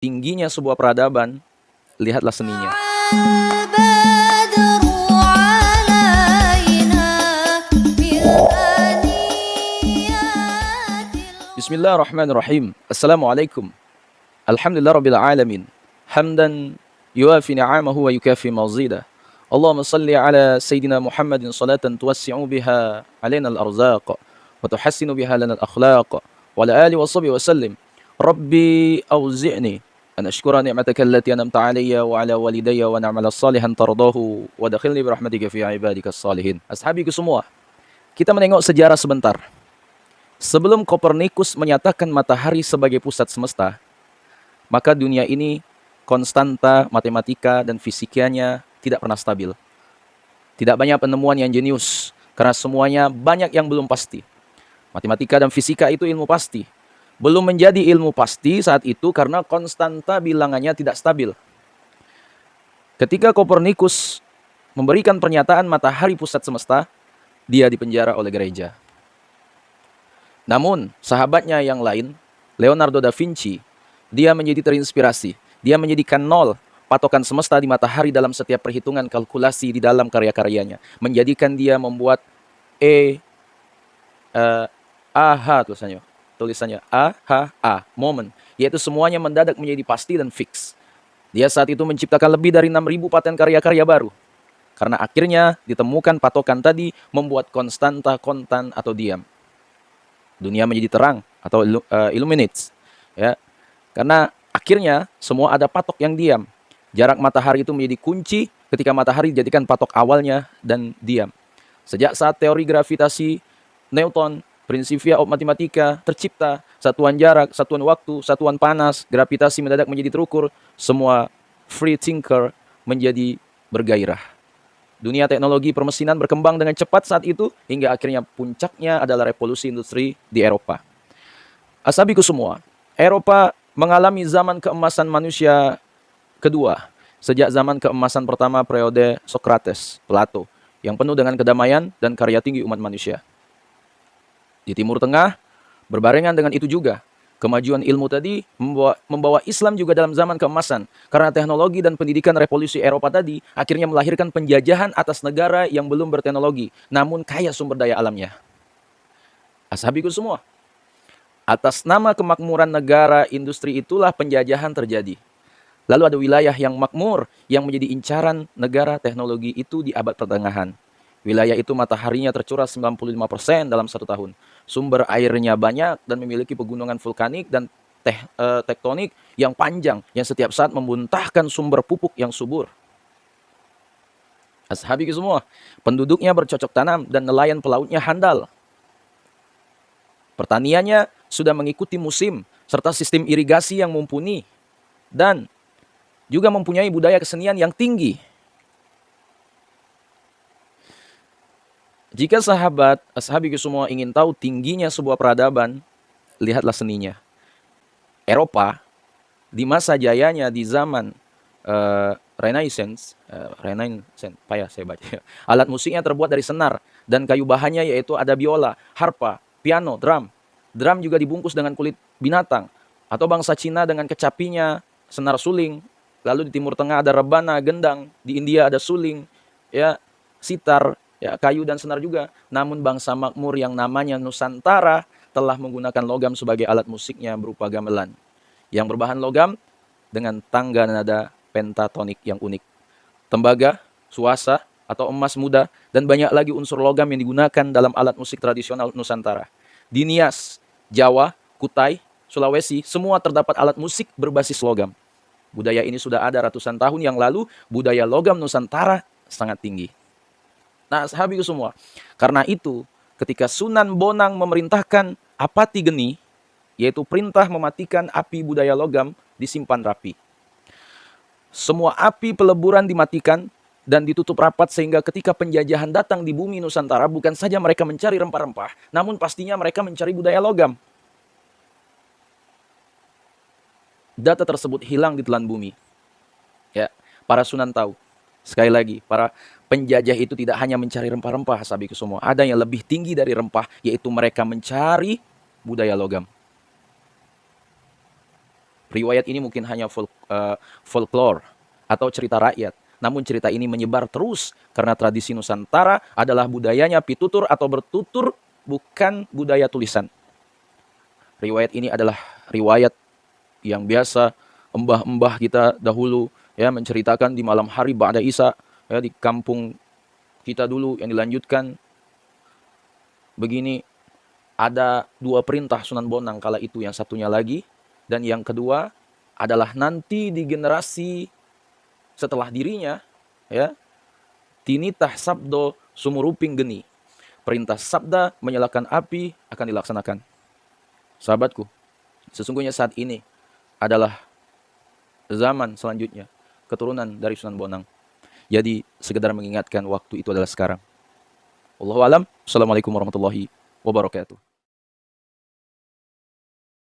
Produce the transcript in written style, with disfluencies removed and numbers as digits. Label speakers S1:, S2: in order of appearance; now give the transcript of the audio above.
S1: tingginya sebuah peradaban, lihatlah seninya. Bismillahirrahmanirrahim. Assalamualaikum. Alhamdulillah rabbil alamin. Hamdan yuafi ni'amahu wa yukafi mazida. Allahumma salli ala Sayyidina Muhammadin salatan tuwassi'u biha alaina al-arzaq wa tuhassinu biha lana al-akhlaq wa ala alihi wa sahbihi wa sallim. Rabbi awzi'ni an ashkura ni'mataka allati an'amta alayya wa ala walidayya wa na'mala salihan tardahu wa dakhilni bi rahmatika fi ibadika salihin. Ashabiku semua, kita menengok sejarah sebentar. Sebelum Kopernikus menyatakan matahari sebagai pusat semesta, maka dunia ini konstanta matematika dan fisikanya tidak pernah stabil. Tidak banyak penemuan yang jenius, karena semuanya banyak yang belum pasti. Matematika dan fisika itu ilmu pasti. Belum menjadi ilmu pasti saat itu karena konstanta bilangannya tidak stabil. Ketika Kopernikus memberikan pernyataan matahari pusat semesta, dia dipenjara oleh gereja. Namun, sahabatnya yang lain, Leonardo da Vinci, dia menjadi terinspirasi. Dia menjadikan nol patokan semesta di matahari dalam setiap perhitungan kalkulasi di dalam karya-karyanya. Menjadikan dia membuat tulisannya A, moment. Yaitu semuanya mendadak menjadi pasti dan fix. Dia saat itu menciptakan lebih dari 6.000 paten karya-karya baru. Karena akhirnya ditemukan patokan tadi membuat konstanta kontan atau diam. Dunia menjadi terang atau illuminates, ya. Karena akhirnya semua ada patok yang diam. Jarak matahari itu menjadi kunci ketika matahari dijadikan patok awalnya dan diam. Sejak saat teori gravitasi Newton, Principia of Mathematica tercipta, satuan jarak, satuan waktu, satuan panas, gravitasi mendadak menjadi terukur, semua free thinker menjadi bergairah. Dunia teknologi permesinan berkembang dengan cepat saat itu, hingga akhirnya puncaknya adalah revolusi industri di Eropa. Ashabiku semua, Eropa mengalami zaman keemasan manusia kedua, sejak zaman keemasan pertama periode Socrates, Plato, yang penuh dengan kedamaian dan karya tinggi umat manusia. Di Timur Tengah, berbarengan dengan itu juga, kemajuan ilmu tadi membawa Islam juga dalam zaman keemasan. Karena teknologi dan pendidikan revolusi Eropa tadi akhirnya melahirkan penjajahan atas negara yang belum berteknologi, namun kaya sumber daya alamnya. Ashabiku semua, atas nama kemakmuran negara industri itulah penjajahan terjadi. Lalu ada wilayah yang makmur yang menjadi incaran negara teknologi itu di abad pertengahan. Wilayah itu mataharinya tercurah 95% dalam 1 tahun. Sumber airnya banyak dan memiliki pegunungan vulkanik dan tektonik yang panjang yang setiap saat memuntahkan sumber pupuk yang subur. Ashabiku semua, penduduknya bercocok tanam dan nelayan pelautnya handal. Pertaniannya sudah mengikuti musim serta sistem irigasi yang mumpuni dan juga mempunyai budaya kesenian yang tinggi. Jika ashabiku semua ingin tahu tingginya sebuah peradaban, lihatlah seninya. Eropa, di masa jayanya di zaman Renaissance, alat musiknya terbuat dari senar, dan kayu bahannya yaitu ada biola, harpa, piano, drum. Drum juga dibungkus dengan kulit binatang. Atau bangsa Cina dengan kecapinya, senar suling. Lalu di Timur Tengah ada rebana, gendang. Di India ada suling, ya, sitar, ya, kayu dan senar juga. Namun bangsa makmur yang namanya Nusantara telah menggunakan logam sebagai alat musiknya berupa gamelan. Yang berbahan logam dengan tangga nada pentatonik yang unik. Tembaga, suasa, atau emas muda, dan banyak lagi unsur logam yang digunakan dalam alat musik tradisional Nusantara. Di Nias, Jawa, Kutai, Sulawesi, semua terdapat alat musik berbasis logam. Budaya ini sudah ada ratusan tahun yang lalu, budaya logam Nusantara sangat tinggi. Nah, sahabiku semua, karena itu ketika Sunan Bonang memerintahkan apati geni, yaitu perintah mematikan api budaya logam, disimpan rapi. Semua api peleburan dimatikan dan ditutup rapat sehingga ketika penjajahan datang di bumi Nusantara, bukan saja mereka mencari rempah-rempah, namun pastinya mereka mencari budaya logam. Data tersebut hilang di telan bumi. Ya, para Sunan tahu. Sekali lagi, para penjajah itu tidak hanya mencari rempah-rempah, sahabiku semua. Ada yang lebih tinggi dari rempah, yaitu mereka mencari budaya logam. Riwayat ini mungkin hanya folklore atau cerita rakyat. Namun cerita ini menyebar terus karena tradisi Nusantara adalah budayanya pitutur atau bertutur, bukan budaya tulisan. Riwayat ini adalah riwayat yang biasa embah-embah kita dahulu ya menceritakan di malam hari ba'da Isya ya di kampung kita dulu yang dilanjutkan begini. Ada dua perintah Sunan Bonang kala itu, yang satunya lagi, dan yang kedua adalah nanti di generasi setelah dirinya ya, tinitah sabdo sumuruping geni, perintah sabda menyalakan api akan dilaksanakan. Sahabatku, sesungguhnya saat ini adalah zaman selanjutnya, keturunan dari Sunan Bonang. Jadi sekedar mengingatkan waktu itu adalah sekarang. Wallahu alam. Assalamualaikum warahmatullahi wabarakatuh.